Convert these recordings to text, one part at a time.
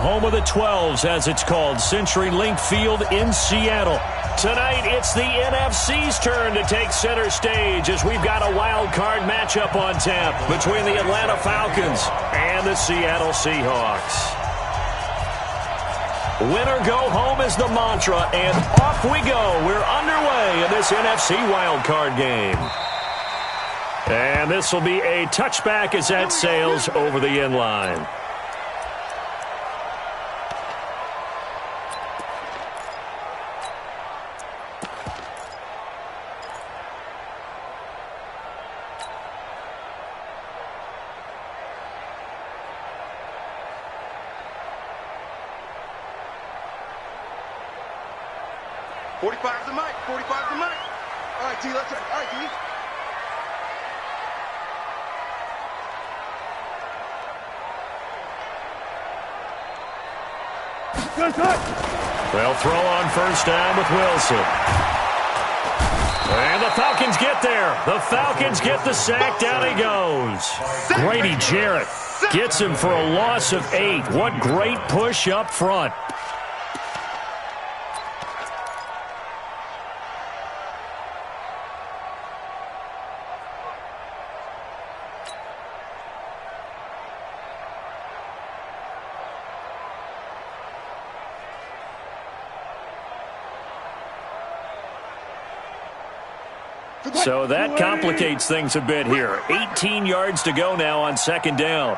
home of the 12s, as it's called, CenturyLink Field in Seattle. Tonight, it's the NFC's turn to take center stage as we've got a wild card matchup on tap between the Atlanta Falcons and the Seattle Seahawks. Win or go home is the mantra, and off we go. We're underway in this NFC wild card game. And this will be a touchback as that sails over the end line. They'll throw on first down with Wilson. And the Falcons get there. The Falcons get the sack. Down he goes. Grady Jarrett gets him for a loss of 8. What great push up front. So that complicates things a bit here. 18 yards to go now on second down.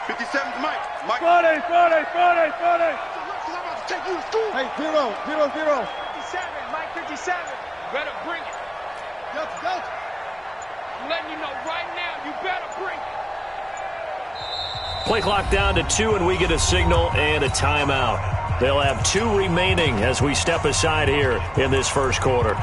57's Mike. Mike. 40. Hey, 0. 57, Mike 57. Better bring it. Go. I'm letting you know right now, you better bring it. Play clock down to 2, and we get a signal and a timeout. They'll have 2 remaining as we step aside here in this first quarter.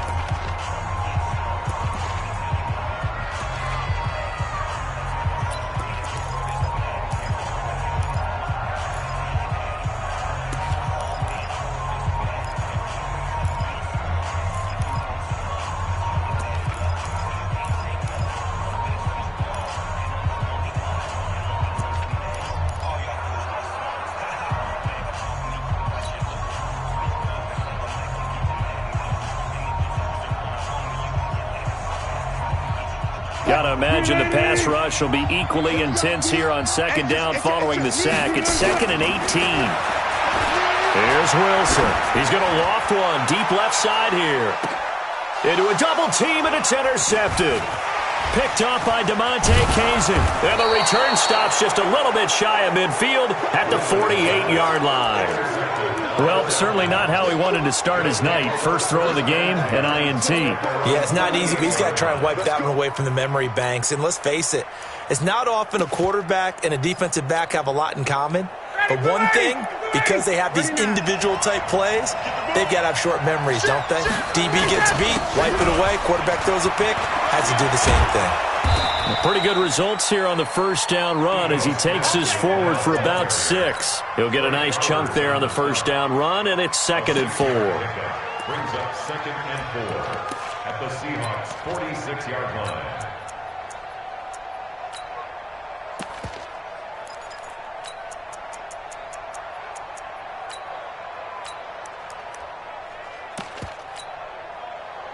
Got to imagine the pass rush will be equally intense here on second down following the sack. It's 2nd and 18. Here's Wilson. He's going to loft one deep left side here. Into a double team, and it's intercepted. Picked off by DeMonte Kazin. And the return stops just a little bit shy of midfield at the 48-yard line. Well, certainly not how he wanted to start his night. First throw of the game, an INT. Yeah, it's not easy, but he's got to try and wipe that one away from the memory banks. And let's face it, it's not often a quarterback and a defensive back have a lot in common. But one thing, because they have these individual type plays, they've got to have short memories, don't they? DB gets beat, wipe it away, quarterback throws a pick, has to do the same thing. Pretty good results here on the first down run as he takes us forward for about 6. He'll get a nice chunk there on the first down run, and it's 2nd and 4. Brings up 2nd and 4 at the Seahawks 46-yard line.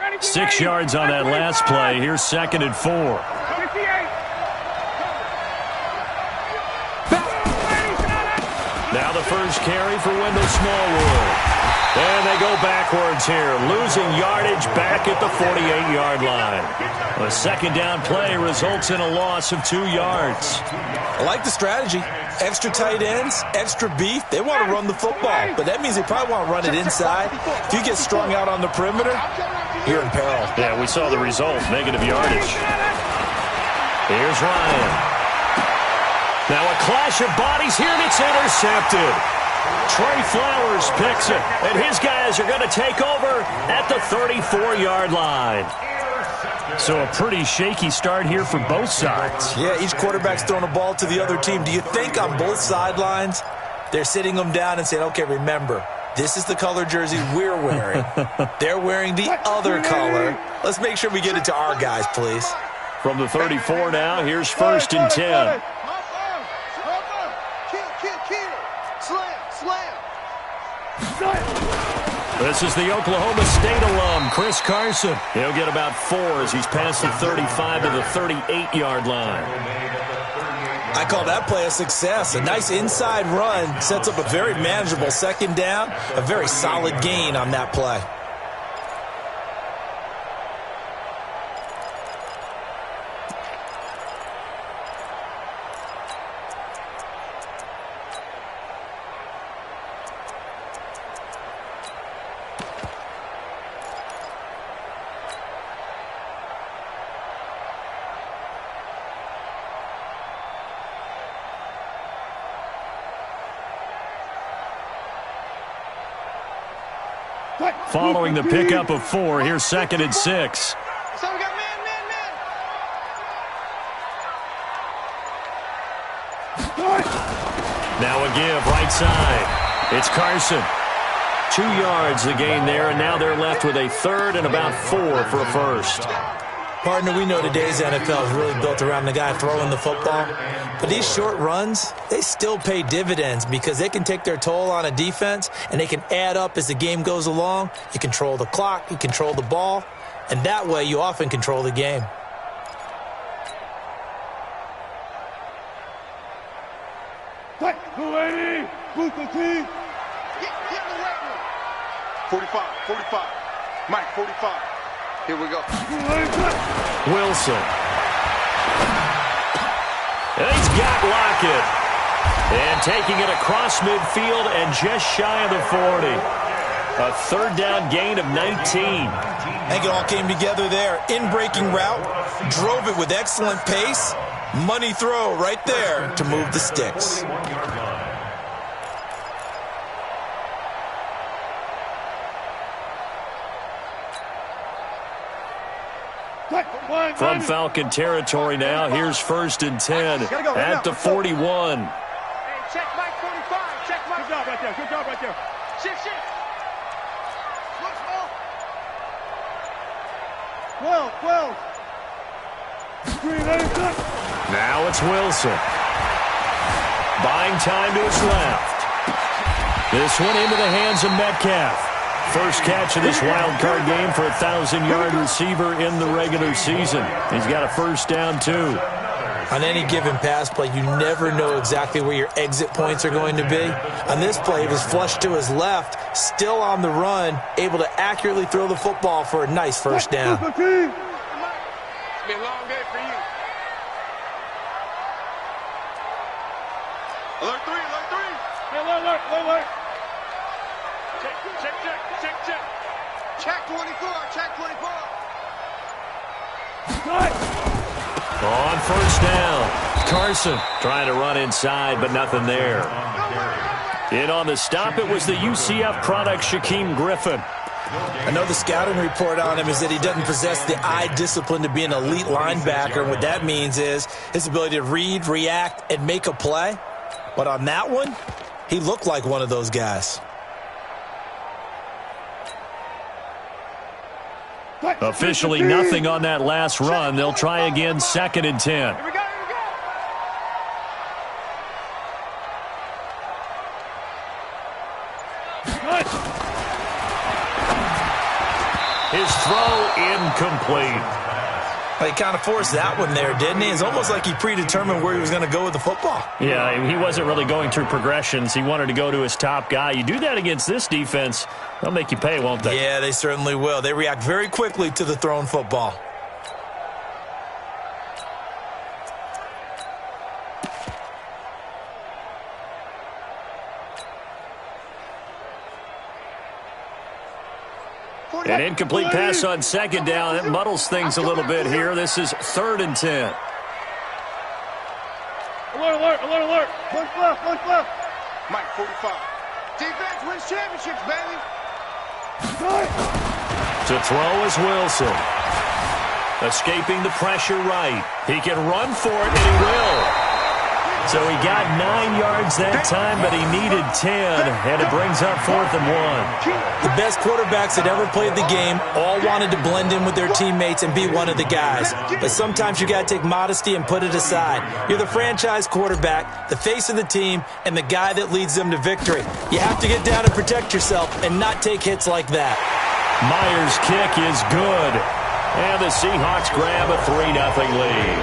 Ready, 6 yards on that last play. Here's 2nd and 4. Now the first carry for Wendell Smallwood. And they go backwards here, losing yardage back at the 48-yard line. A second down play results in a loss of 2 yards. I like the strategy. Extra tight ends, extra beef. They want to run the football, but that means they probably want to run it inside. If you get strung out on the perimeter, you're in peril. Yeah, we saw the result, negative yardage. Here's Ryan. Now a clash of bodies here, and it's intercepted. Trey Flowers picks it, and his guys are going to take over at the 34-yard line. So a pretty shaky start here for both sides. Yeah, each quarterback's throwing a ball to the other team. Do you think on both sidelines they're sitting them down and saying, okay, remember, this is the color jersey we're wearing. They're wearing the other color. Let's make sure we get it to our guys, please. From the 34 now, here's 1st and 10. kill. Slam, slam. This is the Oklahoma State alum, Chris Carson. He'll get about 4 as he's past the 35 to the 38-yard line. I call that play a success. A nice inside run sets up a very manageable second down, a very solid gain on that play. Following the pickup of 4, here's 2nd and 6. So we got man. Now a give right side. It's Carson. 2 yards the gain there, and now they're left with a 3rd and about 4 for a first. Partner, we know today's NFL is really built around the guy throwing the football. But these short runs, they still pay dividends because they can take their toll on a defense, and they can add up as the game goes along. You control the clock, you control the ball, and that way you often control the game. Get in the weight room. 45. Mike, 45. Here we go. Wilson. And he's got Lockett. And taking it across midfield and just shy of the 40. A 3rd down gain of 19. I think it all came together there. In-breaking route, drove it with excellent pace. Money throw right there to move the sticks. From Falcon territory now, here's 1st and 10 at the 41. Hey, check Mike 45. Check Mike. Good job right there. Shift. 12. Now it's Wilson. Buying time to his left. This one into the hands of Metcalf. First catch of this wild card game for a 1,000-yard receiver in the regular season. He's got a first down, too. On any given pass play, you never know exactly where your exit points are going to be. On this play, he was flushed to his left, still on the run, able to accurately throw the football for a nice first down. It's been a long day for you. Alert 3. Alert. Check. Check 24. On first down, Carson trying to run inside, but nothing there. In on the stop, it was the UCF product, Shaquem Griffin. I know the scouting report on him is that he doesn't possess the eye discipline to be an elite linebacker. And what that means is his ability to read, react, and make a play. But on that one, he looked like one of those guys. Officially nothing on that last run. They'll try again, 2nd and 10. Here we go. His throw incomplete. He kind of forced that one there, didn't he? It's almost like he predetermined where he was going to go with the football. Yeah, he wasn't really going through progressions. He wanted to go to his top guy. You do that against this defense, they'll make you pay, won't they? Yeah, they certainly will. They react very quickly to the thrown football. An incomplete pass on 2nd down. It muddles things a little bit here. This is 3rd and 10. Alert. Look left. Mike, 45. Defense wins championships, baby. To throw is Wilson. Escaping the pressure right. He can run for it, and he will. So he got 9 yards that time, but he needed 10, and it brings up 4th and 1. The best quarterbacks that ever played the game all wanted to blend in with their teammates and be one of the guys. But sometimes you got to take modesty and put it aside. You're the franchise quarterback, the face of the team, and the guy that leads them to victory. You have to get down and protect yourself and not take hits like that. Myers' kick is good, and the Seahawks grab a 3-0 lead.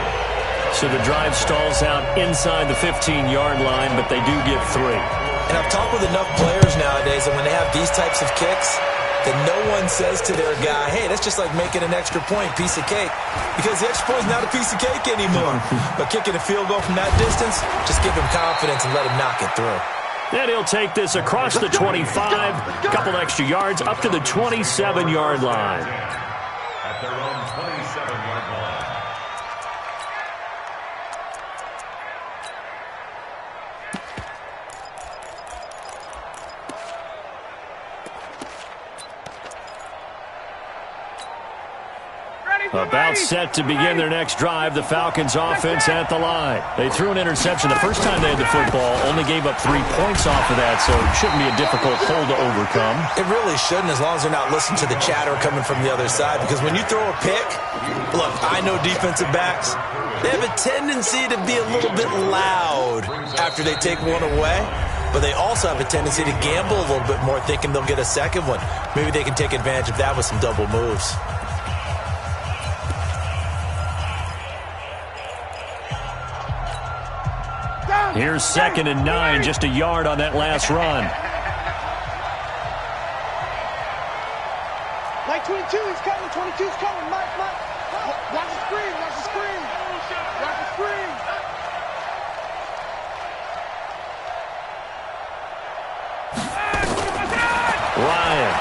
So the drive stalls out inside the 15-yard line, but they do get 3. And I've talked with enough players nowadays that when they have these types of kicks, that no one says to their guy, hey, that's just like making an extra point, piece of cake. Because the extra point is not a piece of cake anymore. But kicking a field goal from that distance, just give him confidence and let him knock it through. Then he'll take this across the 25, couple extra yards, up to the 27-yard line. At their own 27-yard line. About set to begin their next drive, the Falcons offense at the line. They threw an interception the first time they had the football, only gave up 3 points off of that, so it shouldn't be a difficult hole to overcome. It really shouldn't, as long as they're not listening to the chatter coming from the other side, because when you throw a pick, look, I know defensive backs, they have a tendency to be a little bit loud after they take one away, but they also have a tendency to gamble a little bit more, thinking they'll get a second one. Maybe they can take advantage of that with some double moves. Here's 2nd and 9, just a yard on that last run. Mike 22, he's coming. 22's coming. Mike. Watch the screen. Watch the screen. Watch the screen. Ryan.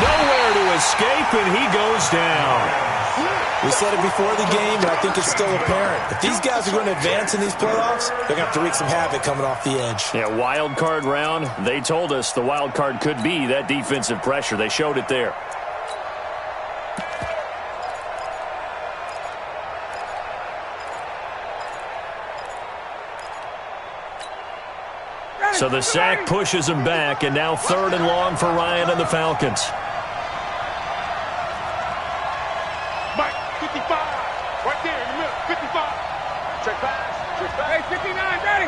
Nowhere to escape, and he goes down. We said it before the game, and I think it's still apparent. If these guys are going to advance in these playoffs, they're going to have to wreak some havoc coming off the edge. Yeah, wild card round. They told us the wild card could be that defensive pressure. They showed it there. So the sack pushes him back, and now 3rd and long for Ryan and the Falcons. Mike, 55. Right there in the middle. 55. Check pass. Hey, 59, ready.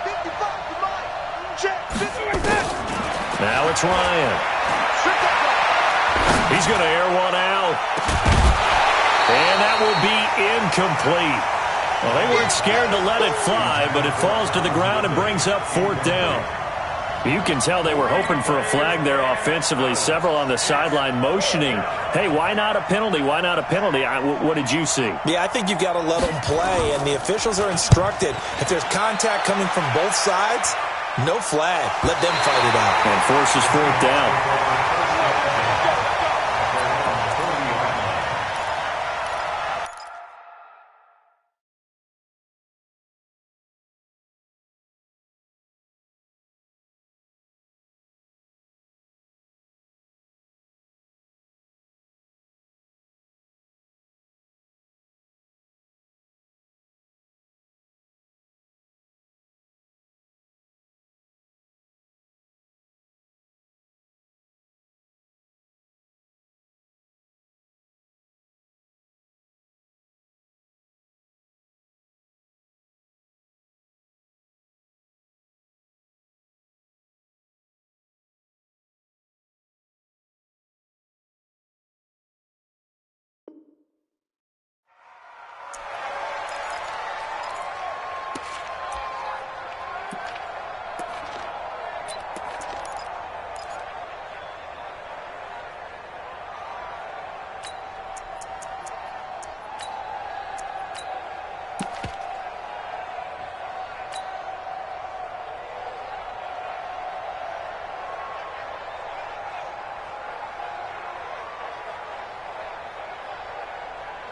55 to Mike. Check. 50. Now it's Ryan. He's going to air one out. And that will be incomplete. Well, they weren't scared to let it fly, but it falls to the ground and brings up 4th down. You can tell they were hoping for a flag there offensively. Several on the sideline motioning, hey, why not a penalty? Why not a penalty? What did you see? Yeah, I think you've got to let them play, and the officials are instructed. If there's contact coming from both sides, no flag. Let them fight it out. And forces 4th down.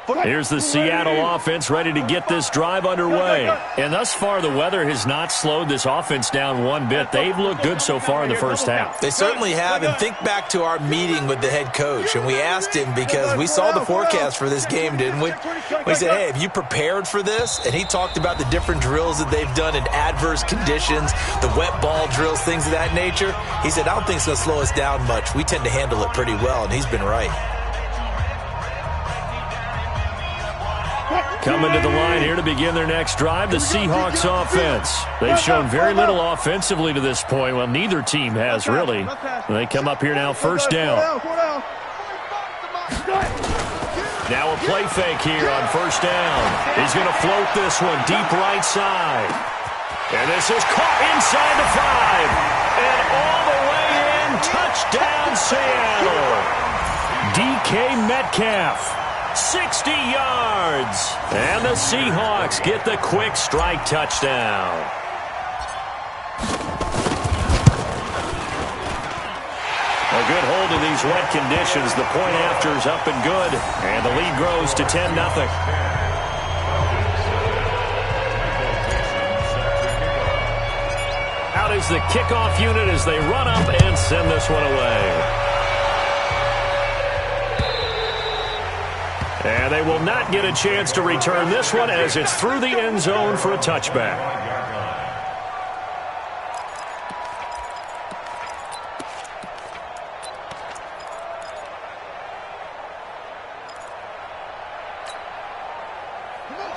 Here's the Seattle offense ready to get this drive underway. And thus far, the weather has not slowed this offense down one bit. They've looked good so far in the first half. They certainly have. And think back to our meeting with the head coach. And we asked him because we saw the forecast for this game, didn't we? We said, hey, have you prepared for this? And he talked about the different drills that they've done in adverse conditions, the wet ball drills, things of that nature. He said, I don't think it's going to slow us down much. We tend to handle it pretty well, and he's been right. Coming to the line here to begin their next drive, the Seahawks offense. They've shown very little offensively to this point. Well, neither team has, really. They come up here now, first down. Now a play fake here on first down. He's going to float this one deep right side. And this is caught inside the 5. And all the way in, touchdown Seattle. DK Metcalf. 60 yards. And the Seahawks get the quick strike touchdown. A good hold in these wet conditions. The point after is up and good. And the lead grows to 10-0. Out is the kickoff unit as they run up and send this one away. And they will not get a chance to return this one as it's through the end zone for a touchback.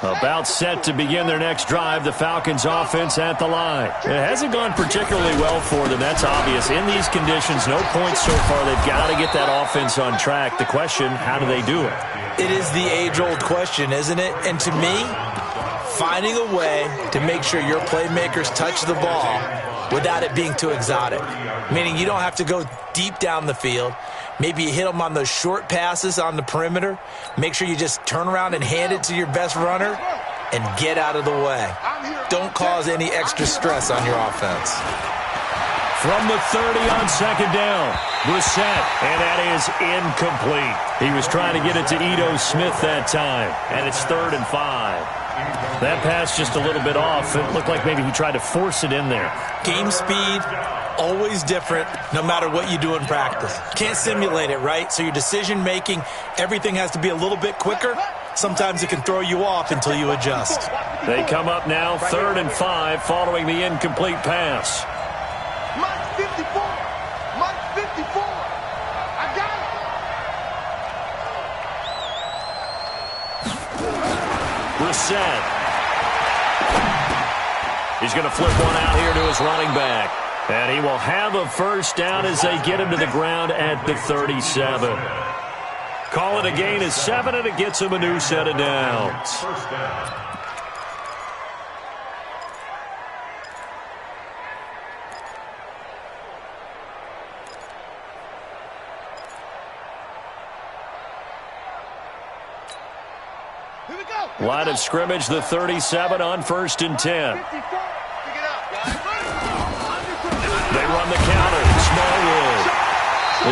About set to begin their next drive, the Falcons offense at the line. It hasn't gone particularly well for them, that's obvious. In these conditions, no points so far. They've got to get that offense on track. The question, how do they do it? It is the age-old question, isn't it? And to me, finding a way to make sure your playmakers touch the ball without it being too exotic. Meaning you don't have to go deep down the field. Maybe you hit them on those short passes on the perimeter. Make sure you just turn around and hand it to your best runner and get out of the way. Don't cause any extra stress on your offense. From the 30 on second down, Brissett, and that is incomplete. He was trying to get it to Ito Smith that time, and it's 3rd and 5. That pass just a little bit off. It looked like maybe he tried to force it in there. Game speed, always different, no matter what you do in practice. Can't simulate it, right? So your decision-making, everything has to be a little bit quicker. Sometimes it can throw you off until you adjust. They come up now, 3rd and 5, following the incomplete pass. Mike 54. Mike 54. I got it. Brissett. He's going to flip one out here to his running back. And he will have a first down as they get him to the ground at the 37. Call it a gain of 7, and it gets him a new set of downs. First down. Line of scrimmage, the 37 on 1st and 10. They run the counter. Smallwood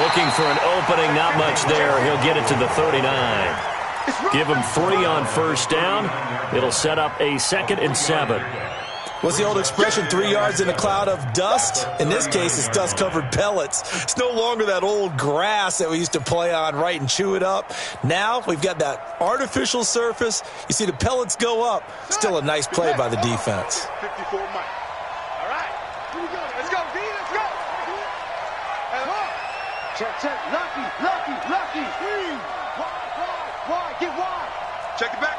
looking for an opening. Not much there. He'll get it to the 39. Give him 3 on first down. It'll set up a 2nd and 7. What's the old expression, 3 yards in a cloud of dust? In this case, it's dust-covered pellets. It's no longer that old grass that we used to play on, right, and chew it up. Now we've got that artificial surface. You see the pellets go up. Still a nice play by the defense. 54 Mike. All right. Here we go. Let's go, D. Let's go. Check. Lucky. Wide. Get wide. Check it back.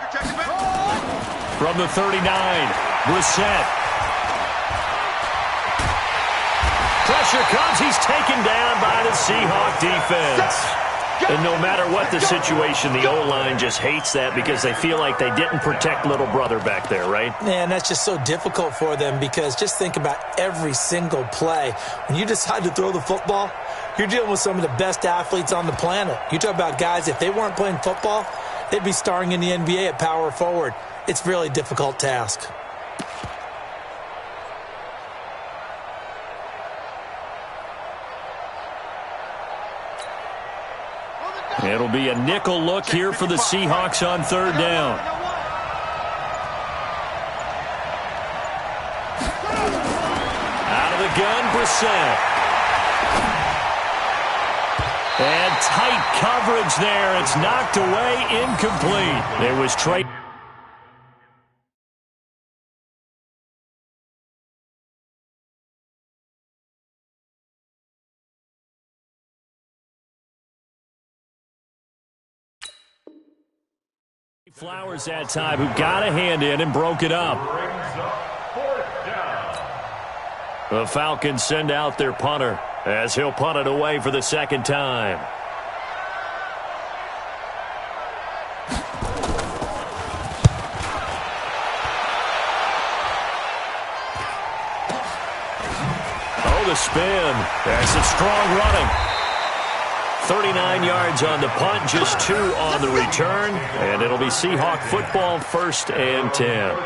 From the 39, Brissett. Pressure comes. He's taken down by the Seahawk defense. And no matter what the situation, the O-line just hates that because they feel like they didn't protect little brother back there, right? Man, that's just so difficult for them because just think about every single play. When you decide to throw the football, you're dealing with some of the best athletes on the planet. You talk about guys, if they weren't playing football, they'd be starring in the NBA at power forward. It's a really difficult task. It'll be a nickel look here for the Seahawks on third down. Out of the gun, Brissett. And tight coverage there. It's knocked away, incomplete. It was Trey. Flowers that time, who got a hand in and broke it up. The Falcons send out their punter as he'll punt it away for the second time. Oh, the spin. That's some strong running. 39 yards on the punt, just 2 on the return, and it'll be Seahawk football, 1st and 10.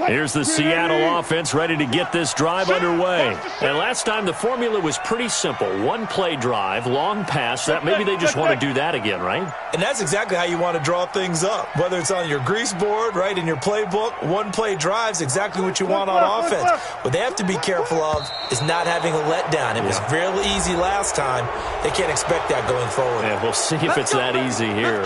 Here's the Seattle offense ready to get this drive underway. And last time the formula was pretty simple. One-play drive, long pass. That maybe they just want to do that again, right? And that's exactly how you want to draw things up. Whether it's on your grease board, right, in your playbook, one-play drive's exactly what you want on offense. What they have to be careful of is not having a letdown. It was fairly easy last time. They can't expect that going forward. Yeah, we'll see if it's that easy here.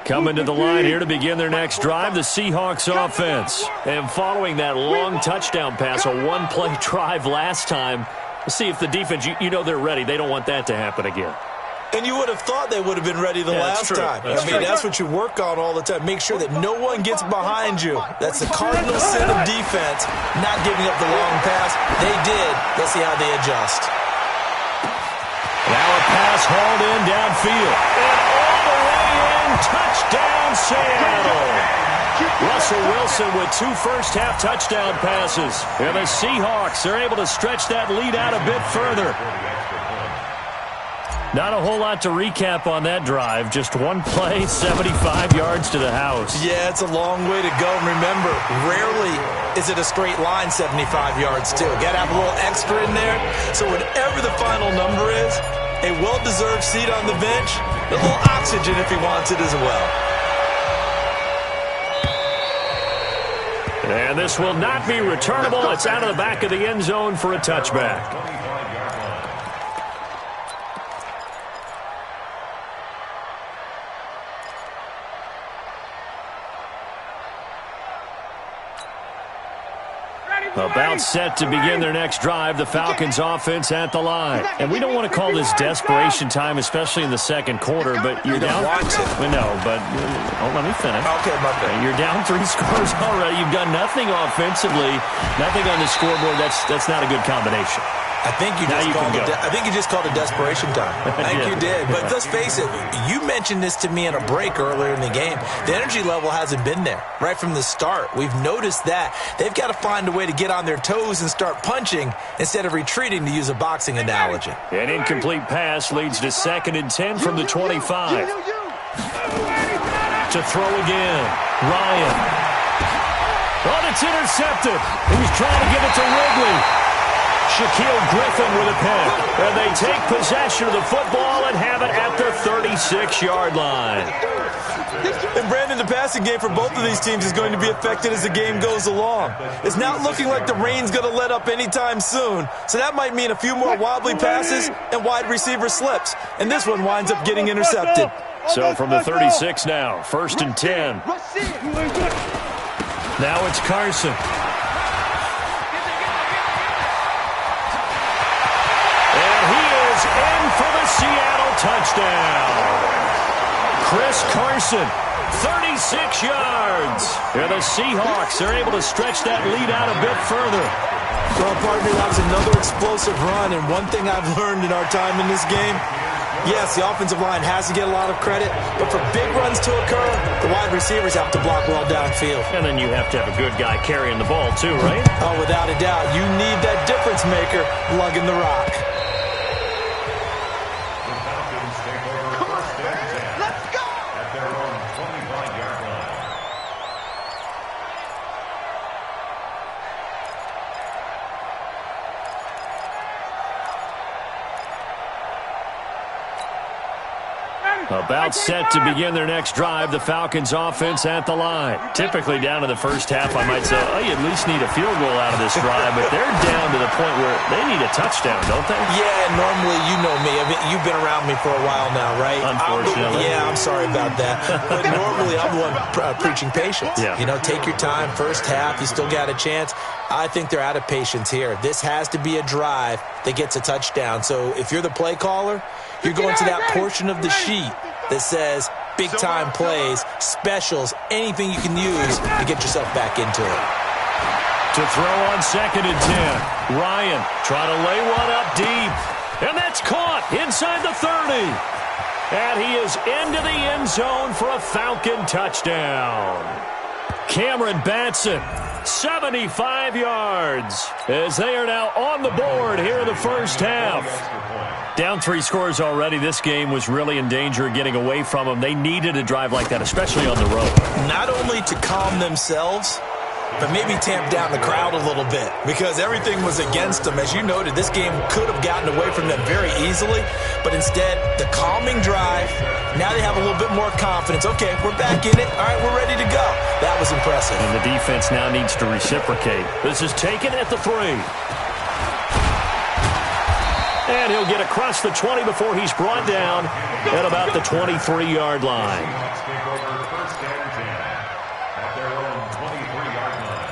Coming to the line here to begin their next drive, the Seahawks offense. And following that long touchdown pass, a one-play drive last time, we'll see if the defense, you know they're ready. They don't want that to happen again. And you would have thought they would have been ready the last time. That's what you work on all the time. Make sure that no one gets behind you. That's the cardinal sin of defense, not giving up the long pass. They did. Let's see how they adjust. Now a pass hauled in downfield. And all the way in, touchdown Seattle. Russell Wilson with 2 first-half touchdown passes. And the Seahawks are able to stretch that lead out a bit further. Not a whole lot to recap on that drive. Just one play, 75 yards to the house. Yeah, it's a long way to go. And remember, rarely is it a straight line 75 yards, too. Got to have a little extra in there. So whatever the final number is, a well-deserved seat on the bench, a little oxygen if he wants it as well. And this will not be returnable. It's out of the back of the end zone for a touchback. About set to begin their next drive, the Falcons offense at the line. And we don't want to call this desperation time, especially in the second quarter, but you're down. We know, but let me finish. Okay, my bad. You're down 3 scores already. You've done nothing offensively, nothing on the scoreboard. That's not a good combination. I think you just called it desperation time. I think you did. But let's face it, you mentioned this to me in a break earlier in the game. The energy level hasn't been there right from the start. We've noticed that. They've got to find a way to get on their toes and start punching instead of retreating, to use a boxing analogy. An incomplete pass leads to 2nd and 10 from the 25. To throw again. Ryan. Oh, it's intercepted. He was trying to get it to Ridley. Shaquille Griffin with a pick. And they take possession of the football and have it at the 36-yard line. And Brandon, the passing game for both of these teams is going to be affected as the game goes along. It's not looking like the rain's going to let up anytime soon, so that might mean a few more wobbly passes and wide receiver slips. And this one winds up getting intercepted. So from the 36 now, 1st and 10. Now it's Carson. And he is in for the touchdown. Chris Carson, 36 yards. And the Seahawks are able to stretch that lead out a bit further. Well, partner, that was another explosive run, and one thing I've learned in our time in this game, yes, the offensive line has to get a lot of credit, but for big runs to occur, the wide receivers have to block well downfield. And then you have to have a good guy carrying the ball too, right? Oh, without a doubt. You need that difference maker lugging the rock. The Falcons take over first and 10 Let's go! at their own 25-yard line. About set to begin their next drive, the Falcons offense at the line. Typically down to the first half, I might say, oh, you at least need a field goal out of this drive, but they're down to the point where they need a touchdown, don't they? Yeah, normally, you know me. I mean, you've been around me for a while now, right? Unfortunately. I'm sorry about that. But normally, I'm the one preaching patience. Yeah. You know, take your time. First half, you still got a chance. I think they're out of patience here. This has to be a drive that gets a touchdown. So if you're the play caller, you're going to that portion of the sheet that says big-time plays, specials, anything you can use to get yourself back into it. To throw on 2nd and 10. Ryan trying to lay one up deep. And that's caught inside the 30. And he is into the end zone for a Falcon touchdown. Cameron Batson, 75 yards, as they are now on the board here in the first half. Down 3 scores already. This game was really in danger of getting away from them. They needed a drive like that, especially on the road. Not only to calm themselves, but maybe tamp down the crowd a little bit, because everything was against them. As you noted, this game could have gotten away from them very easily, but instead, the calming drive, now they have a little bit more confidence. Okay, we're back in it. All right, we're ready to go. That was impressive. And the defense now needs to reciprocate. This is taken at the 3. And he'll get across the 20 before he's brought down at about the 23-yard line. Seahawks take over first and 10 at their own 23-yard line.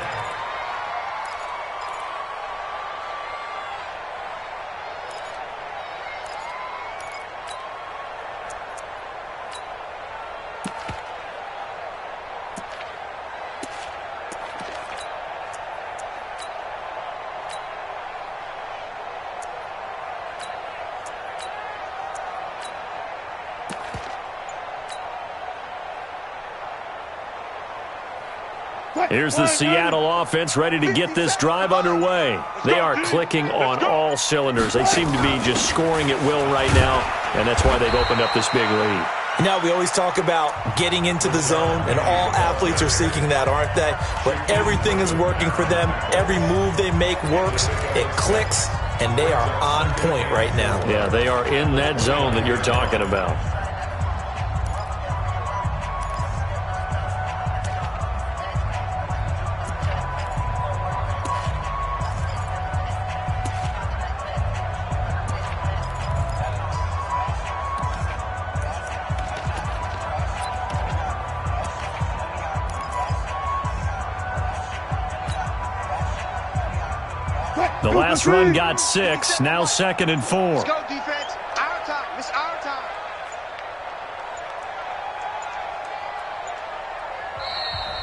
Here's the Seattle offense ready to get this drive underway. They are clicking on all cylinders. They seem to be just scoring at will right now, and that's why they've opened up this big lead. You know, we always talk about getting into the zone, and all athletes are seeking that, aren't they? But everything is working for them. Every move they make works. It clicks, and they are on point right now. Yeah, they are in that zone that you're talking about. The last run got 6, now 2nd and 4. Let's go, defense. Our time. It's our time.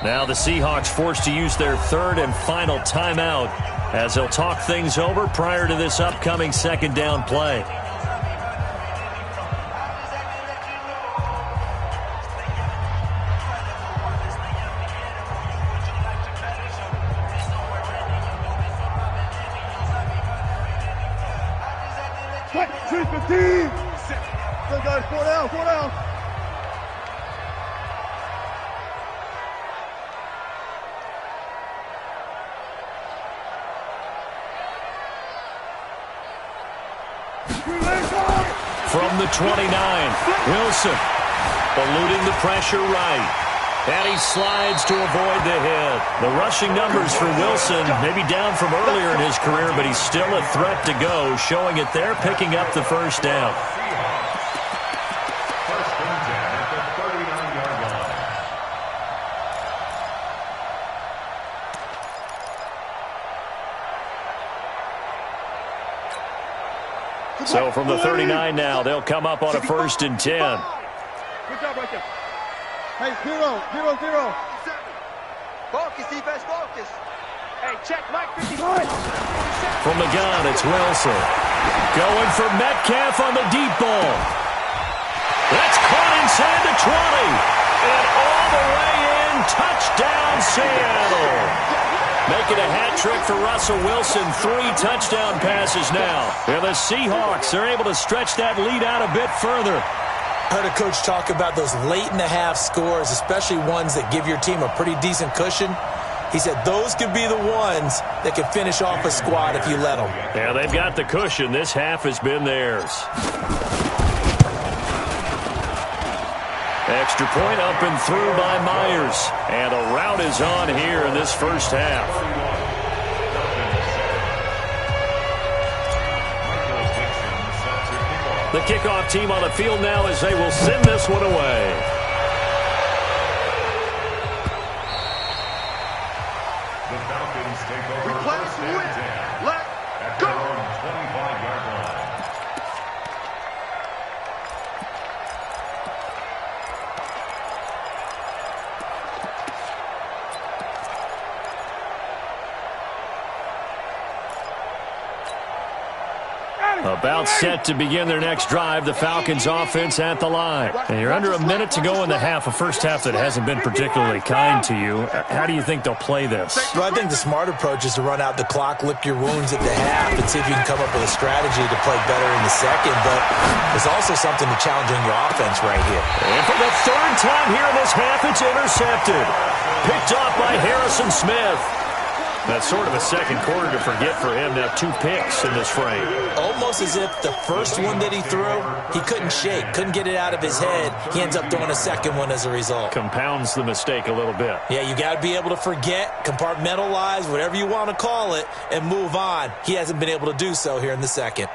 Now the Seahawks forced to use their 3rd and final timeout as they'll talk things over prior to this upcoming 2nd down play. Go, guys. 4 down. 4 down. From the 29, Wilson eluding the pressure right. And he slides to avoid the hit. The rushing numbers for Wilson, maybe down from earlier in his career, but he's still a threat to go, showing it there, picking up the first down. First and 10 at the 39-yard line. So from the 39 now, they'll come up on a 1st and 10. Good job right there. Hey, 0-0-0. Focus, defense, focus. Hey, check Mike 55. From the gun, it's Wilson. Going for Metcalf on the deep ball. That's caught inside the 20. And all the way in, touchdown Seattle. Making a hat trick for Russell Wilson. 3 touchdown passes now. And the Seahawks are able to stretch that lead out a bit further. I heard a coach talk about those late-in-the-half scores, especially ones that give your team a pretty decent cushion. He said those could be the ones that could finish off a squad if you let them. Yeah, they've got the cushion. This half has been theirs. Extra point up and through by Myers. And a rout is on here in this first half. The kickoff team on the field now as they will send this one away. The Falcons take over Replace 1st and and win. 10 Let at go. their own 25-yard line. About set to begin their next drive, the Falcons offense at the line. And you're under a minute to go in the half, a first half that hasn't been particularly kind to you. How do you think they'll play this? Well, I think the smart approach is to run out the clock, lick your wounds at the half, and see if you can come up with a strategy to play better in the second. But there's also something to challenging your offense right here. And for the 3rd time here in this half, it's intercepted. Picked off by Harrison Smith. That's sort of a second quarter to forget for him. Now 2 picks in this frame. Almost as if the first one that he threw, he couldn't shake, couldn't get it out of his head. He ends up throwing a second one as a result. Compounds the mistake a little bit. Yeah, you got to be able to forget, compartmentalize, whatever you want to call it, and move on. He hasn't been able to do so here in the second.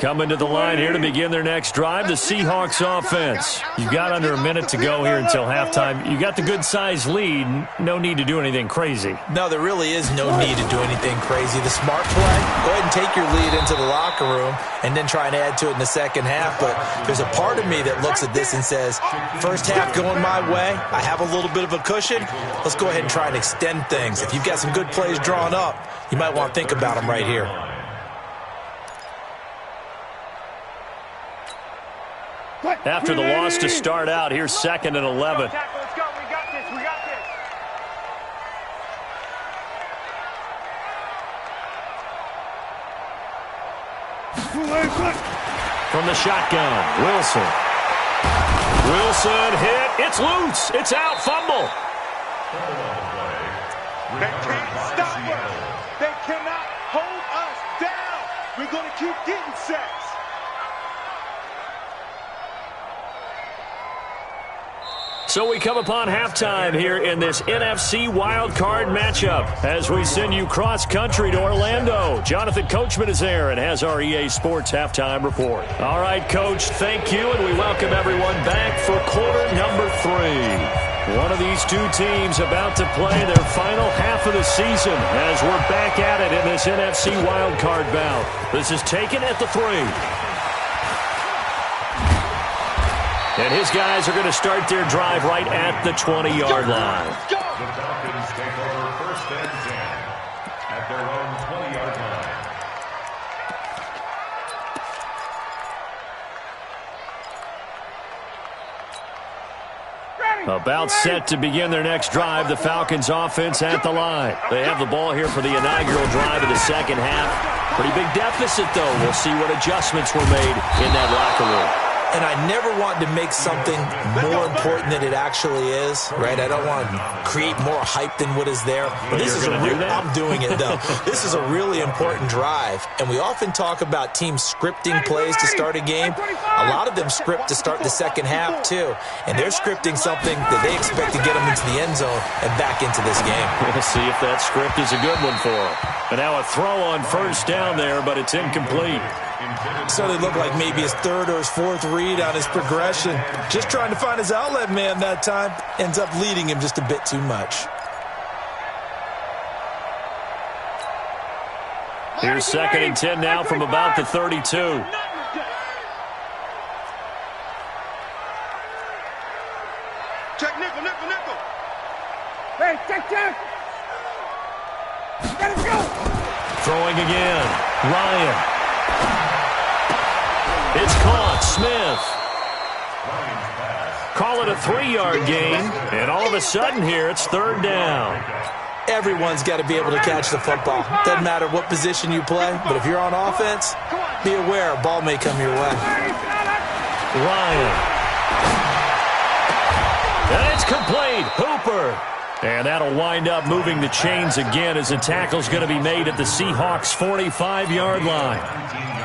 Coming to the line here to begin their next drive, the Seahawks offense. You've got under a minute to go here until halftime. You got the good-sized lead. No need to do anything crazy. No, there really is no need to do anything crazy. The smart play, go ahead and take your lead into the locker room and then try and add to it in the second half. But there's a part of me that looks at this and says, first half going my way, I have a little bit of a cushion. Let's go ahead and try and extend things. If you've got some good plays drawn up, you might want to think about them right here. After the loss to start out, here's 2nd and 11. Let's go. We got this. We got this. From the shotgun, Wilson. Wilson hit. It's loose. It's out. Fumble. They can't stop us. They cannot hold us down. We're going to keep getting sacks. So we come upon halftime here in this NFC Wildcard matchup as we send you cross-country to Orlando. Jonathan Coachman is there and has our EA Sports halftime report. All right, Coach, thank you, and we welcome everyone back for quarter number 3. One of these two teams about to play their final half of the season as we're back at it in this NFC Wildcard bout. This is taken at the 3. And his guys are going to start their drive right at the 20-yard line. The Falcons take over 1st and 10 at their own 20-yard line. About set to begin their next drive, the Falcons offense at the line. They have the ball here for the inaugural drive of the second half. Pretty big deficit, though. We'll see what adjustments were made in that locker room. And I never want to make something more important than it actually is, right? I don't want to create more hype than what is there. But this is I'm doing it, though. This is a really important drive. And we often talk about teams scripting plays to start a game. A lot of them script to start the second half, too. And they're scripting something that they expect to get them into the end zone and back into this game. We'll see if that script is a good one for them. And now a throw on first down there, but it's incomplete. So they look like maybe his 3rd or his 4th read on his progression. Just trying to find his outlet man that time. Ends up leading him just a bit too much. Here's 2nd and 10 now from about the 32. Check nickel, nickel, nickel. Hey, check. Let it go. Throwing again. Ryan. It's caught. Smith. Call it a 3-yard gain. And all of a sudden here, it's 3rd down. Everyone's got to be able to catch the football. Doesn't matter what position you play, but if you're on offense, be aware a ball may come your way. Ryan. And it's complete. Hooper. And that'll wind up moving the chains again as the tackle's going to be made at the Seahawks' 45-yard line.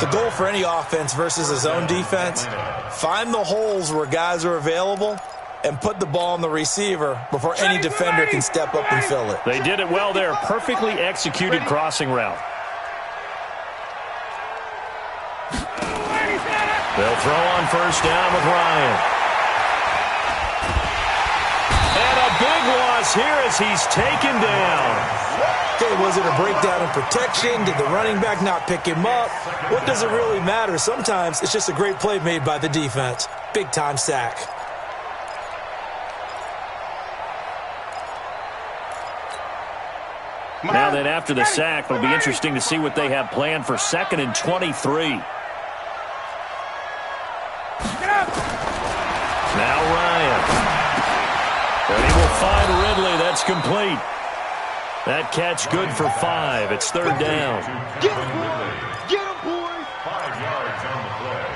The goal for any offense versus a zone defense, find the holes where guys are available and put the ball on the receiver before any defender can step up and fill it. They did it well there. Perfectly executed crossing route. They'll throw on 1st down with Ryan. And a big loss here as he's taken down. Okay, was it a breakdown in protection? Did the running back not pick him up? What does it really matter? Sometimes it's just a great play made by the defense. Big-time sack. Now then, after the sack, it'll be interesting to see what they have planned for 2nd and 23. Now Ryan. And he will find Ridley. That's complete. That catch good for 5. It's 3rd down. Get him, boy. Get him, boy. 5 yards on the play.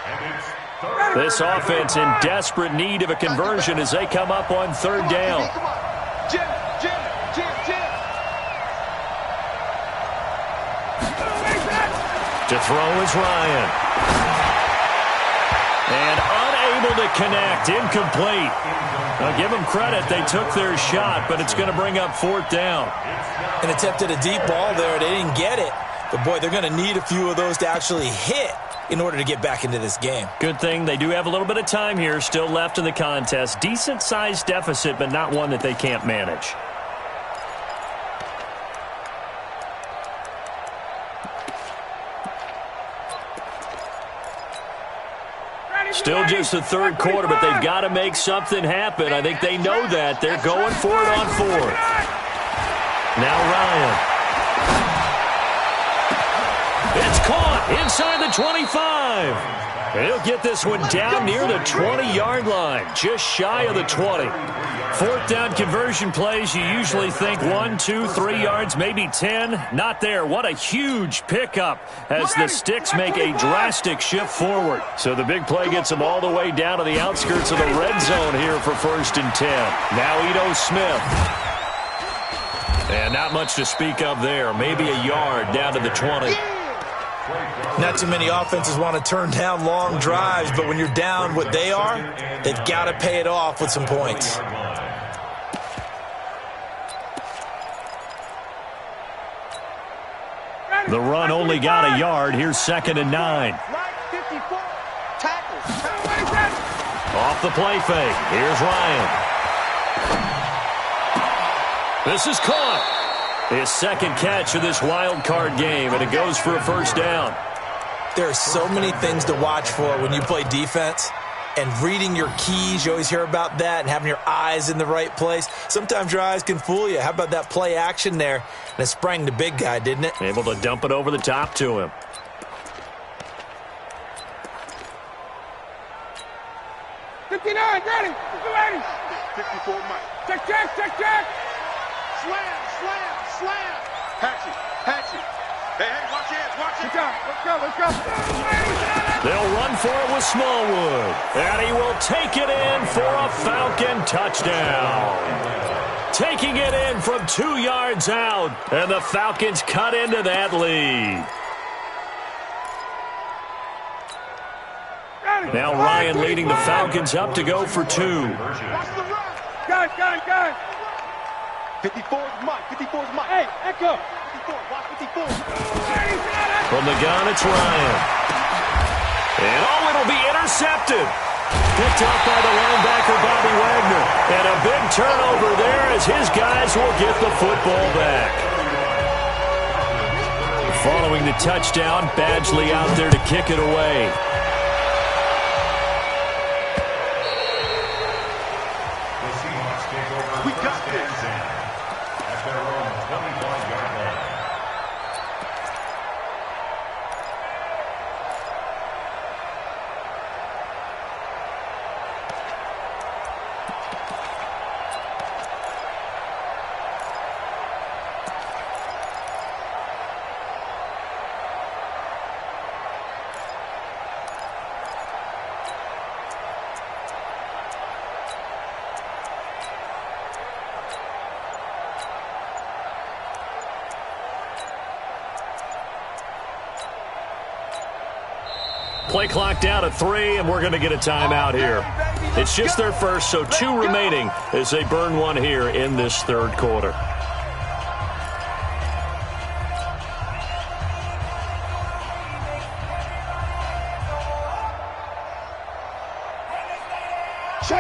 And it's 3rd. This offense in desperate need of a conversion as they come up on 3rd down. Come on. Jim. To throw is Ryan. And unable to connect. Incomplete. Now give them credit. They took their shot, but it's going to bring up 4th down. And attempted a deep ball there. They didn't get it. But, boy, they're going to need a few of those to actually hit in order to get back into this game. Good thing they do have a little bit of time here still left in the contest. Decent-sized deficit, but not one that they can't manage. Still just the 3rd quarter, but they've got to make something happen. I think they know that. They're going for it on 4th. Now Ryan. It's caught inside the 25. He'll get this one down near the 20-yard line, just shy of the 20. 4th down conversion plays, you usually think 1, 2, 3 yards, maybe 10. Not there. What a huge pickup as the sticks make a drastic shift forward. So the big play gets them all the way down to the outskirts of the red zone here for 1st and 10. Now Ito Smith. And not much to speak of there. Maybe a yard down to the 20. Not too many offenses want to turn down long drives, but when you're down what they are, they've got to pay it off with some points. The run only got a yard. Here's 2nd and 9. Off the play fake. Here's Ryan. This is caught. His 2nd catch of this wild card game, and it goes for a 1st down. There are so many things to watch for when you play defense. And reading your keys, you always hear about that, and having your eyes in the right place. Sometimes your eyes can fool you. How about that play action there? And it sprang the big guy, didn't it? Able to dump it over the top to him. Ready. 54 Mike. Check. Slam. Hatchet. Hey, watch it. Let's go. They'll run for it with Smallwood. And he will take it in for a Falcon touchdown. Taking it in from 2 yards out. And the Falcons cut into that lead. Now Ryan leading the Falcons up to go for 2. Gun. 54 is Mike. Hey, Echo. 54. Watch 54. From the gun, it's Ryan. And it'll be intercepted. Picked up by the linebacker, Bobby Wagner. And a big turnover there as his guys will get the football back. Following the touchdown, Badgley out there to kick it away. The Seahawks take over. We got this. At their own 25-yard line. Play clock down to 3, and we're going to get a timeout here. It's just their first, so 2 remaining as they burn one here in this third quarter.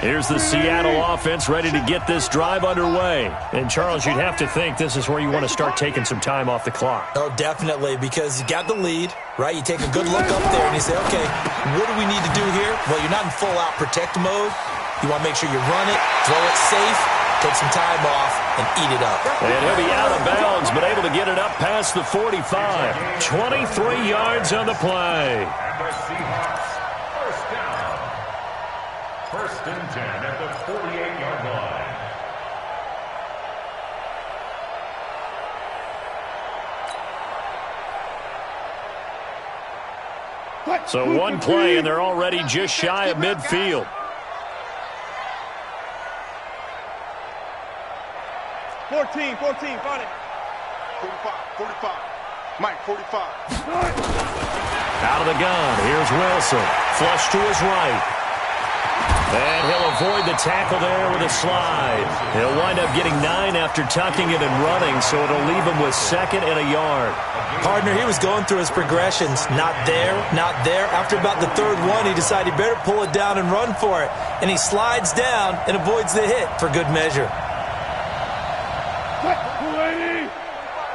Here's the Seattle offense ready to get this drive underway. And, Charles, you'd have to think this is where you want to start taking some time off the clock. Oh, definitely, because you got the lead, right? You take a good look up there and you say, okay, what do we need to do here? Well, you're not in full-out protect mode. You want to make sure you run it, throw it safe, take some time off, and eat it up. And he'll be out of bounds, but able to get it up past the 45. 23 yards on the play. And the Seahawks, first down. First and 10 at the 48-yard line. So one play, and they're already just shy of midfield. Fourteen, find it. 45. Mike, 45. Out of the gun, here's Wilson. Flush to his right. And he'll avoid the tackle there with a slide. He'll wind up getting 9 after tucking it and running, so it'll leave him with 2nd and a yard. Partner, he was going through his progressions. Not there, not there. After about the 3rd one, he decided he better pull it down and run for it. And he slides down and avoids the hit for good measure. 280.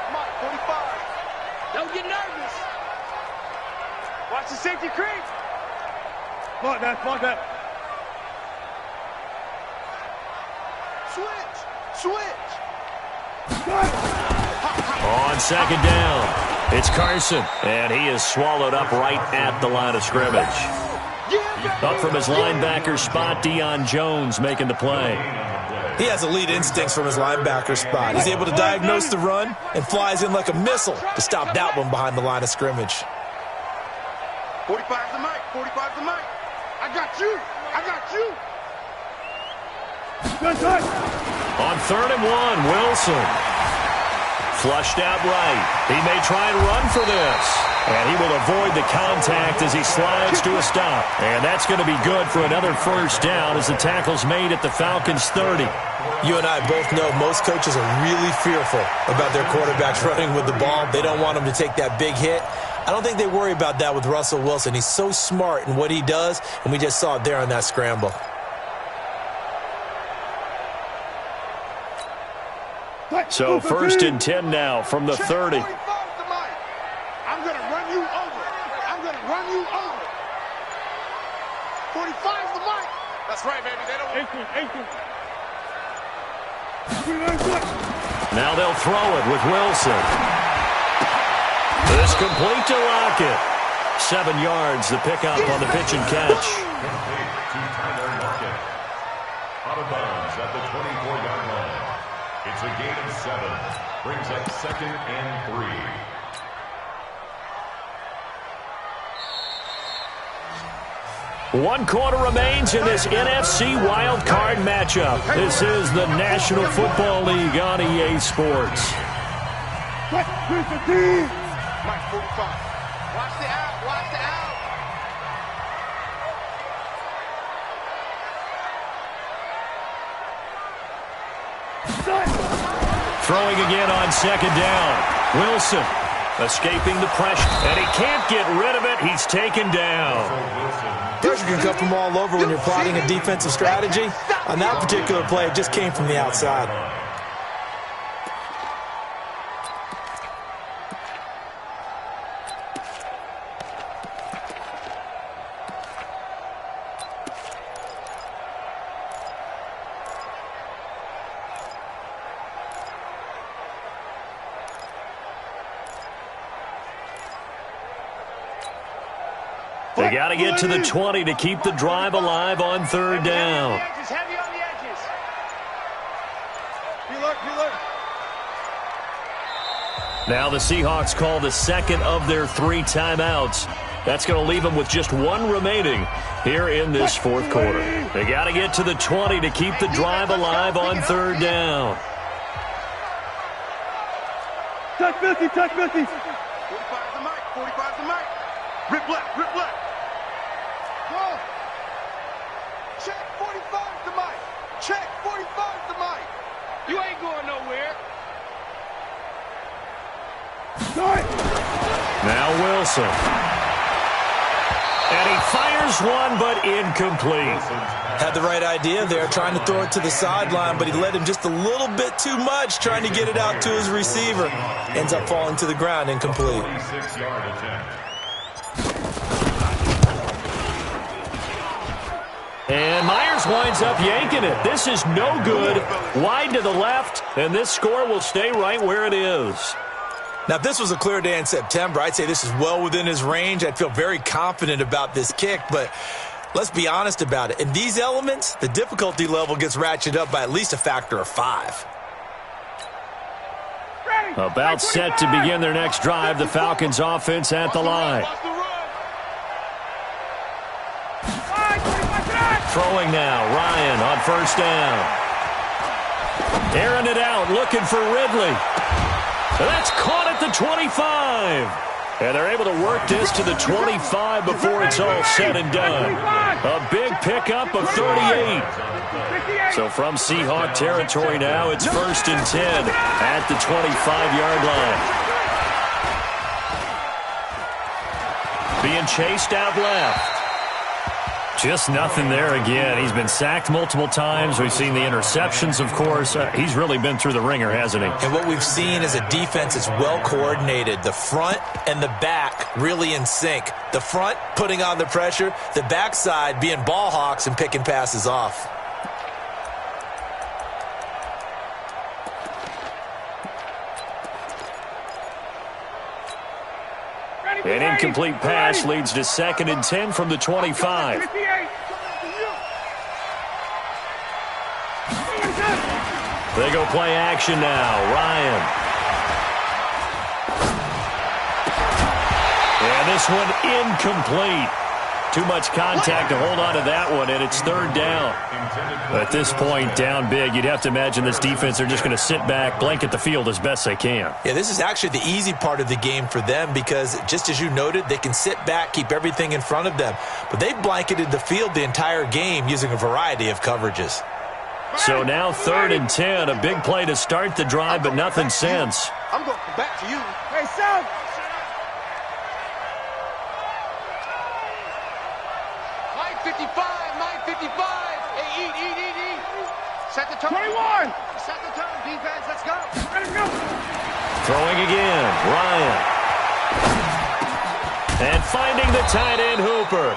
Mike, 45. Don't get nervous. Watch the safety creep. Mark that. Switch. On 2nd down, it's Carson, and he is swallowed up right at the line of scrimmage. Up from his linebacker spot, Deion Jones making the play. He has elite instincts from his linebacker spot. He's able to diagnose the run and flies in like a missile to stop that one behind the line of scrimmage. 45 to Mike. 45 to Mike. I got you. Good touch. On 3rd and 1, Wilson. Flushed out right. He may try and run for this. And he will avoid the contact as he slides to a stop. And that's going to be good for another first down as the tackle's made at the Falcons' 30. You and I both know most coaches are really fearful about their quarterbacks running with the ball. They don't want them to take that big hit. I don't think they worry about that with Russell Wilson. He's so smart in what he does, and we just saw it there on that scramble. So 1st and 10 now from the 30. 45 to Mike. I'm going to run you over. 45 to Mike. That's right, baby. They don't. 18. Now they'll throw it with Wilson. This complete to Lockett. 7 yards, the pickup on the pitch and catch. Complete to Tyler Lockett. Out of bounds at the 24-yard line. It's a gain of 7. Brings up 2nd and 3. One quarter remains in this NFC Wildcard matchup. This is the National Football League on EA Sports. Mike, 45. Watch the out. Throwing again on 2nd down. Wilson escaping the pressure, and he can't get rid of it. He's taken down. Pressure can come from all over when you're plotting a defensive strategy. On that particular play, it just came from the outside. They got to get to the 20 to keep the drive alive on third down. Heavy on the edges. Now the Seahawks call the second of their 3 timeouts. That's going to leave them with just 1 remaining here in this fourth quarter. They got to get to the 20 to keep the drive alive on third down. Touch 50, touch 50. 45 the mic, 45 the mic. Rip left, rip left. Whoa. Check 45 the mic. Check 45 the mic. You ain't going nowhere. Now Wilson. And he fires one, but incomplete. Had the right idea there, trying to throw it to the sideline, but he led him just a little bit too much, trying to get it out to his receiver. Ends up falling to the ground, incomplete. 46-yard attempt. And Myers winds up yanking it. This is no good. Wide to the left, and this score will stay right where it is. Now, if this was a clear day in September, I'd say this is well within his range. I'd feel very confident about this kick, but let's be honest about it. In these elements, the difficulty level gets ratcheted up by at least a factor of 5. About set to begin their next drive, the Falcons offense at the line. Throwing now, Ryan on first down. Airing it out, looking for Ridley. That's caught at the 25. And they're able to work this to the 25 before it's all said and done. A big pickup of 38. So from Seahawk territory now, it's 1st and 10 at the 25-yard line. Being chased out left. Just nothing there again. He's been sacked multiple times. We've seen the interceptions, of course. He's really been through the ringer, hasn't he? And what we've seen is a defense that's well coordinated. The front and the back really in sync. The front putting on the pressure. The backside being ball hawks and picking passes off. An incomplete pass leads to 2nd and 10 from the 25. They go play action now. Ryan. And this one incomplete. Too much contact to hold on to that one, and it's 3rd down. At this point, down big, you'd have to imagine this defense are just going to sit back, blanket the field as best they can. Yeah, this is actually the easy part of the game for them because, just as you noted, they can sit back, keep everything in front of them. But they've blanketed the field the entire game using a variety of coverages. So now 3rd and 10, a big play to start the drive, but nothing since. I'm going to come back to you. Hey, South. Mike 55, Mike 55. Hey, eat. Set the tone. 21. Set the tone, defense. Let's go. Let him go. Throwing again, Ryan. And finding the tight end, Hooper.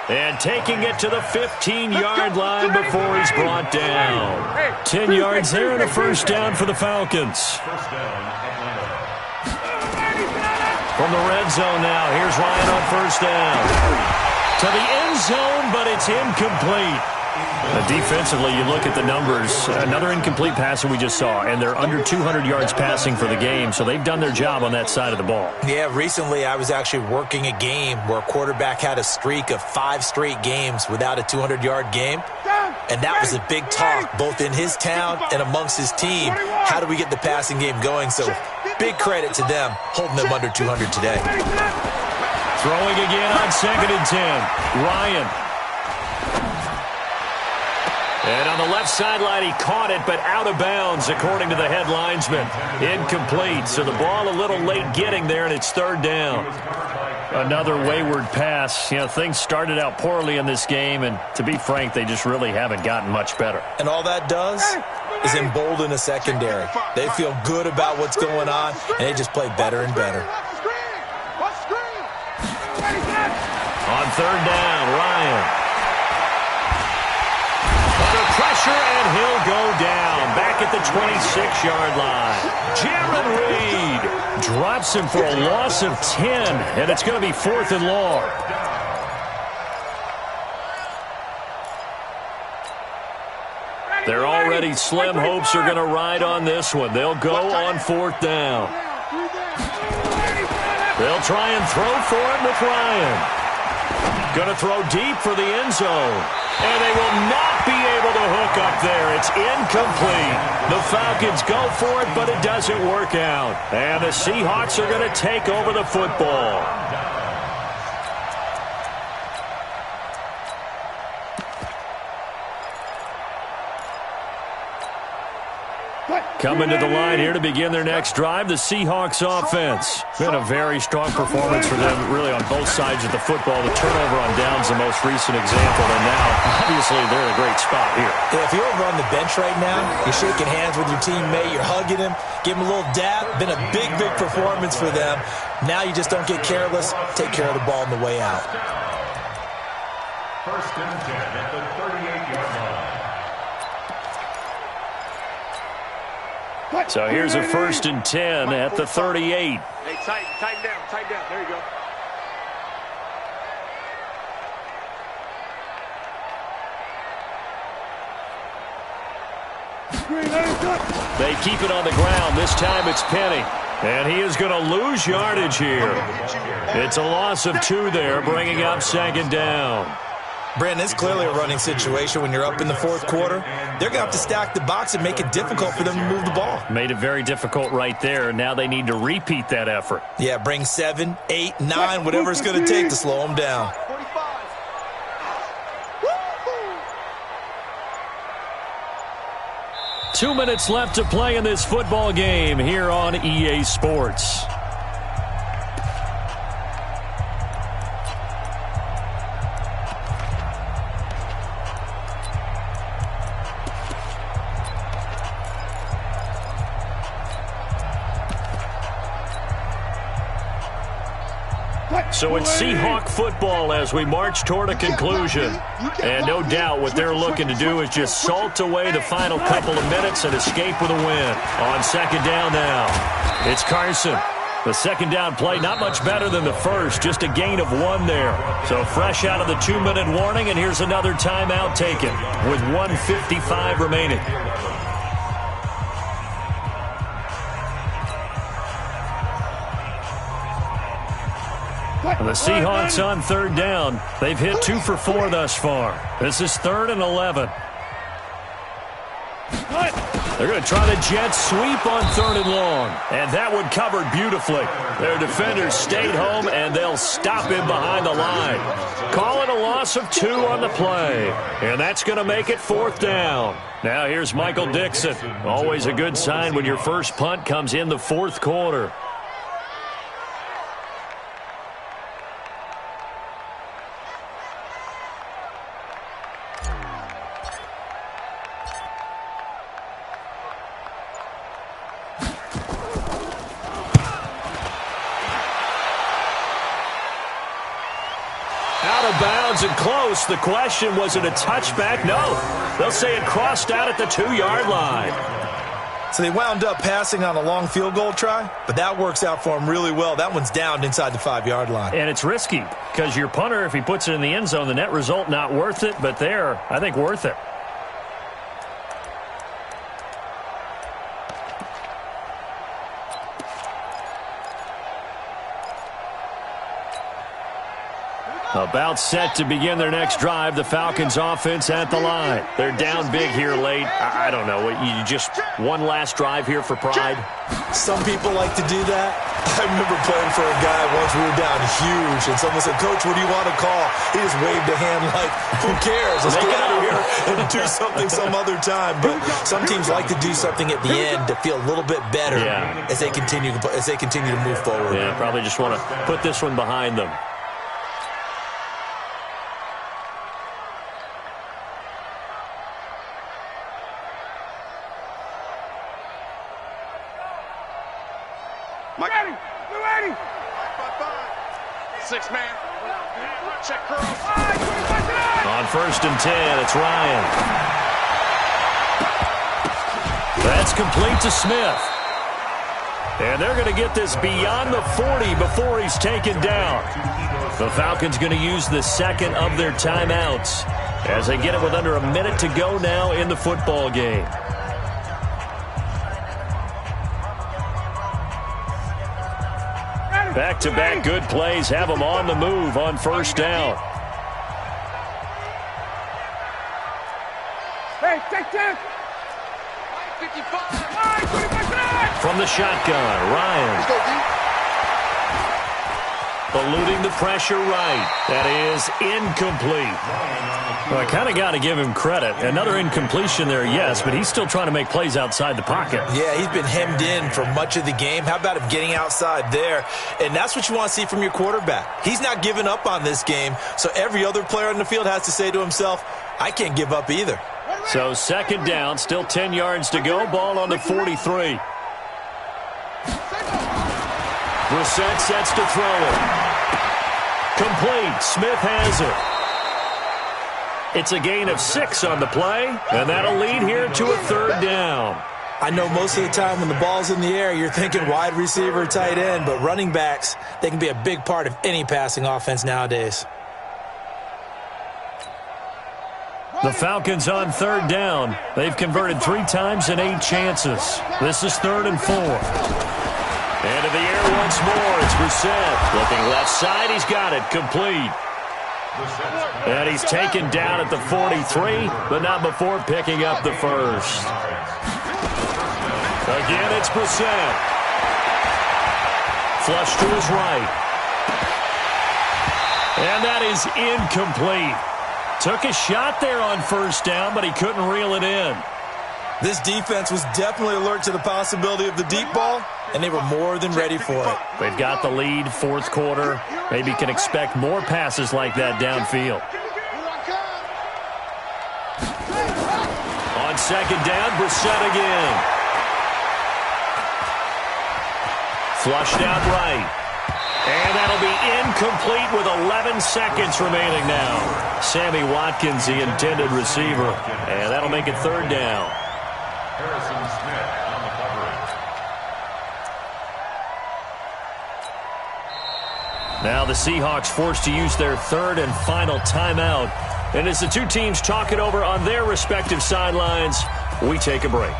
And taking it to the 15-yard line before he's brought down. 10 yards there and a 1st down for the Falcons. First down, Atlanta. From the red zone now, here's Ryan on 1st down. To the end zone, but it's incomplete. Defensively, you look at the numbers. Another incomplete pass that we just saw, and they're under 200 yards passing for the game, so they've done their job on that side of the ball. Yeah, recently I was actually working a game where a quarterback had a streak of 5 straight games without a 200-yard game, and that was a big talk both in his town and amongst his team. How do we get the passing game going? So big credit to them holding them under 200 today. Throwing again on 2nd and 10. Ryan. And on the left sideline, he caught it, but out of bounds, according to the head linesman. Incomplete, so the ball a little late getting there, and it's 3rd down. Another wayward pass. You know, things started out poorly in this game, and to be frank, they just really haven't gotten much better. And all that does is embolden a secondary. They feel good about what's going on, and they just play better and better. Watch the screen. On 3rd down, Ryan. Under pressure, and he'll go down. Back at the 26-yard line. Jaron Reed drops him for a loss of 10, and it's going to be 4th and long. Their already slim hopes are going to ride on this one. They'll go on fourth down. They'll try and throw for it with Ryan. Going to throw deep for the end zone. And they will not be able to hook up there. It's incomplete. The Falcons go for it, but it doesn't work out. And the Seahawks are going to take over the football. Coming to the line here to begin their next drive, the Seahawks offense. Been a very strong performance for them, really, on both sides of the football. The turnover on downs, the most recent example, and now, obviously, they're in a great spot here. Yeah, if you're over on the bench right now, you're shaking hands with your teammate, you're hugging him, give him a little dap. Been a big, big performance for them. Now you just don't get careless. Take care of the ball on the way out. First and 10 at the 38-yard line. So here's a first and 10 at the 38. Hey, tighten down. There you go. They keep it on the ground. This time it's Penny. And he is going to lose yardage here. It's a loss of 2 there, bringing up second down. Brandon, it's clearly a running situation when you're up in the fourth quarter. They're going to have to stack the box and make it difficult for them to move the ball. Made it very difficult right there. Now they need to repeat that effort. Yeah, bring 7, 8, 9, whatever it's going to take to slow them down. 2 minutes left to play in this football game here on EA Sports. So it's Seahawk football as we march toward a conclusion. And no doubt what they're looking to do is just salt away the final couple of minutes and escape with a win. On second down now, it's Carson. The second down play not much better than the first, just a gain of 1 there. So fresh out of the 2-minute warning, and here's another timeout taken with 1:55 remaining. The Seahawks on third down. They've hit 2 for 4 thus far. This is 3rd and 11. They're going to try the jet sweep on 3rd and long. And that one covered beautifully. Their defenders stayed home, and they'll stop him behind the line. Call it a loss of 2 on the play. And that's going to make it 4th down. Now here's Michael Dixon. Always a good sign when your first punt comes in the 4th quarter. Out of bounds and close. The question, was it a touchback? No. They'll say it crossed out at the 2-yard line. So they wound up passing on a long field goal try, but that works out for them really well. That one's down inside the 5-yard line. And it's risky because your punter, if he puts it in the end zone, the net result not worth it, but there, I think worth it. About set to begin their next drive. The Falcons offense at the line. They're down big here late. I don't know. You just one last drive here for pride? Some people like to do that. I remember playing for a guy once. We were down huge, and someone said, "Coach, what do you want to call?" He just waved a hand like, "Who cares? Let's get out of here and do something some other time." But some teams like to do something at the end to feel a little bit better as they continue to move forward. Yeah, probably just want to put this one behind them. Ready. 6 man. Check curl. On 1st and 10, it's Ryan. That's complete to Smith. And they're going to get this beyond the 40 before he's taken down. The Falcons going to use the second of their timeouts. as they get it with under a minute to go now in the football game. Back-to-back good plays have them on the move on first down. Hey, take 10. 55. From the shotgun, Ryan. Eluding the pressure right. That is incomplete. Well, I kind of got to give him credit. Another incompletion there, yes, but he's still trying to make plays outside the pocket. Yeah, he's been hemmed in for much of the game. How about him getting outside there? And that's what you want to see from your quarterback. He's not giving up on this game, so every other player on the field has to say to himself, I can't give up either. So second down, still 10 yards to go. Ball on the 43. Brissett sets to throw it. Complete. Smith has it. It's a gain of 6 on the play, and that'll lead here to a third down. I know most of the time when the ball's in the air, you're thinking wide receiver, tight end, but running backs, they can be a big part of any passing offense nowadays. The Falcons on third down. They've converted 3 times in 8 chances. This is 3rd and 4. Into the air once more. It's Brissett. Looking left side. He's got it. Complete. And he's taken down at the 43, but not before picking up the first. Again, it's Brissett. Flush to his right. And that is incomplete. Took a shot there on first down, but he couldn't reel it in. This defense was definitely alert to the possibility of the deep ball, and they were more than ready for it. They've got the lead, 4th quarter. Maybe can expect more passes like that downfield. On second down, Brissett again. Flushed out right. And that'll be incomplete with 11 seconds remaining now. Sammy Watkins, the intended receiver. And that'll make it third down. Harrison Smith on the coverage. Now the Seahawks forced to use their third and final timeout. And as the two teams talk it over on their respective sidelines, we take a break.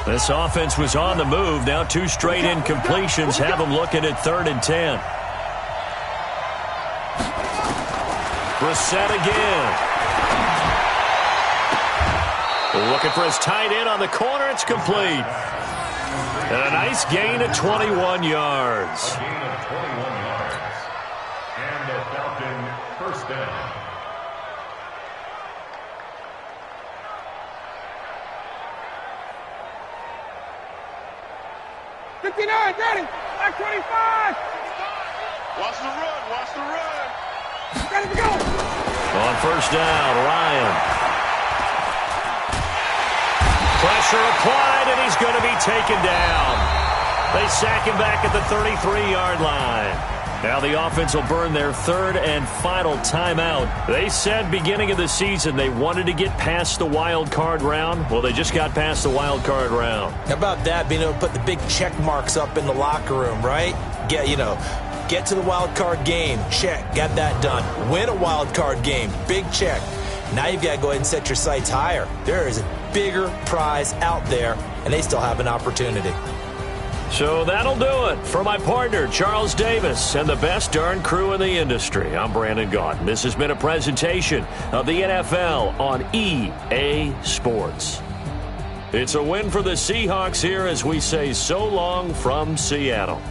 This offense was on the move. Now 2 straight incompletions have them looking at 3rd and 10. Brissett again. Looking for his tight end on the corner. It's complete. And a nice gain of 21 yards. A gain of 21 yards. And the Falcon first down. Ready. Back 25. Watch the run. Watch the run. Ready to go. On first down, Ryan. Pressure applied, and he's going to be taken down. They sack him back at the 33-yard line. Now the offense will burn their 3rd and final timeout. They said beginning of the season they wanted to get past the wild card round. Well, they just got past the wild card round. How about that, being able to put the big check marks up in the locker room, right? Get to the wild card game, check, got that done. Win a wild card game, big check. Now you've got to go ahead and set your sights higher. There is a bigger prize out there, and they still have an opportunity. So that'll do it. For my partner, Charles Davis, and the best darn crew in the industry, I'm Brandon Gaudin. This has been a presentation of the NFL on EA Sports. It's a win for the Seahawks here as we say so long from Seattle.